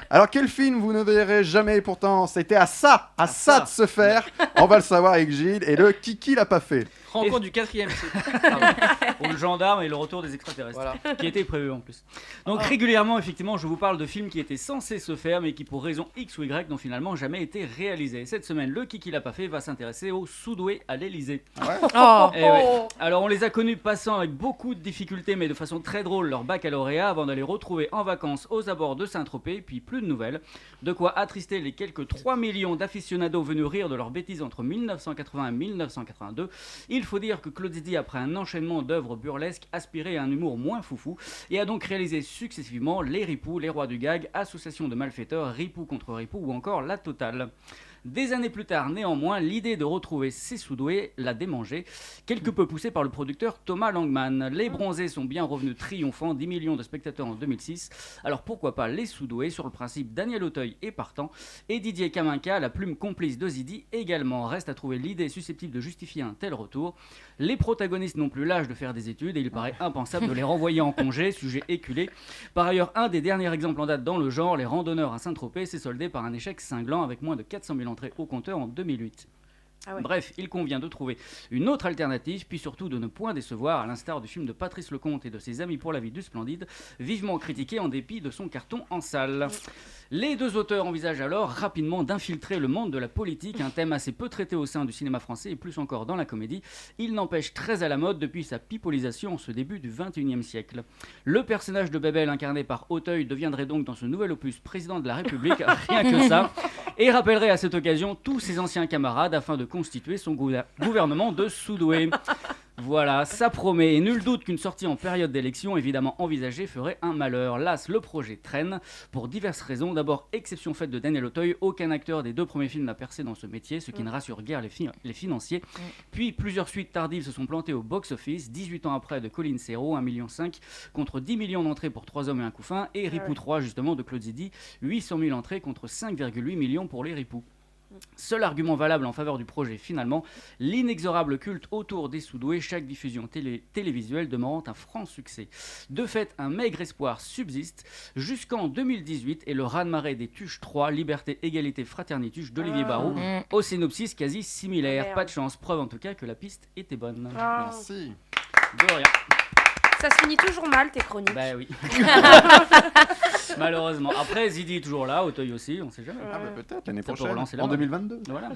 Alors, quel film vous ne verrez jamais, pourtant c'était à ça de se faire. On va le savoir avec Gilles et le Kiki l'a pas fait. Rencontre du 4e cycle. Pour le gendarme et le retour des extraterrestres. Voilà. Qui était prévu en plus. Donc régulièrement, effectivement, je vous parle de films qui étaient censés se faire, mais qui pour raison X ou Y n'ont finalement jamais été réalisés. Cette semaine, le Kiki l'a pas fait va s'intéresser aux sous-doués à l'Elysée. Ouais. Alors on les a connus passant avec beaucoup de difficultés, mais de façon très drôle, leur baccalauréat avant d'aller retrouver en vacances aux abords de Saint-Tropez, puis plus de nouvelles. De quoi attrister les quelques 3 millions d'aficionados venus rire de leurs bêtises entre 1980 et 1982. Il faut dire que Claude Zidi, après un enchaînement d'œuvres burlesques, aspirait à un humour moins foufou et a donc réalisé successivement Les Ripoux, Les Rois du Gag, Association de malfaiteurs, Ripoux contre Ripoux ou encore La Totale. Des années plus tard, néanmoins, l'idée de retrouver ces sous-doués l'a démangé, quelque peu poussée par le producteur Thomas Langman. Les bronzés sont bien revenus triomphants, 10 millions de spectateurs en 2006. Alors pourquoi pas les sous-doués? Sur le principe, Daniel Auteuil est partant et Didier Kaminka, la plume complice de Zidi, également. Reste à trouver l'idée susceptible de justifier un tel retour. Les protagonistes n'ont plus l'âge de faire des études et il paraît impensable de les renvoyer en congé, sujet éculé. Par ailleurs, un des derniers exemples en date dans le genre, les randonneurs à Saint-Tropez, s'est soldé par un échec cinglant avec moins de 400 000 entrées au compteur en 2008. Ah ouais. Bref, il convient de trouver une autre alternative, puis surtout de ne point décevoir, à l'instar du film de Patrice Lecomte et de ses amis pour la vie du Splendide, vivement critiqué en dépit de son carton en salle. Les deux auteurs envisagent alors rapidement d'infiltrer le monde de la politique, un thème assez peu traité au sein du cinéma français et plus encore dans la comédie. Il n'empêche très à la mode depuis sa pipolisation en ce début du XXIe siècle. Le personnage de Bébel incarné par Auteuil deviendrait donc dans ce nouvel opus président de la République, rien que ça, et rappellerait à cette occasion tous ses anciens camarades afin de constituer son gouvernement de sous-doués. Voilà, ça promet, et nul doute qu'une sortie en période d'élection évidemment envisagée ferait un malheur. Las, le projet traîne, pour diverses raisons. D'abord, exception faite de Daniel Auteuil, aucun acteur des deux premiers films n'a percé dans ce métier, ce qui ne rassure guère les financiers. Puis plusieurs suites tardives se sont plantées au box-office, 18 ans après de Colin Serrault, 1,5 million contre 10 millions d'entrées pour 3 hommes et un couffin, et Ripoux 3 justement de Claude Zidi, 800 000 entrées contre 5,8 millions pour les Ripoux. Seul argument valable en faveur du projet finalement, l'inexorable culte autour des sous-doués, chaque diffusion télévisuelle demeurant un franc succès. De fait, un maigre espoir subsiste jusqu'en 2018 et le raz-de-marée des Tuches 3, Liberté, Égalité, Fraternituche d'Olivier Barou, au synopsis quasi similaire. Pas de chance, preuve en tout cas que la piste était bonne. Merci. De rien. Ça se finit toujours mal, tes chroniques. Bah oui. Malheureusement. Après, Zidi est toujours là, Auteuil aussi, on sait jamais. Ah bah peut-être l'année Ça peut prochaine, relancer la en mode. 2022. Voilà.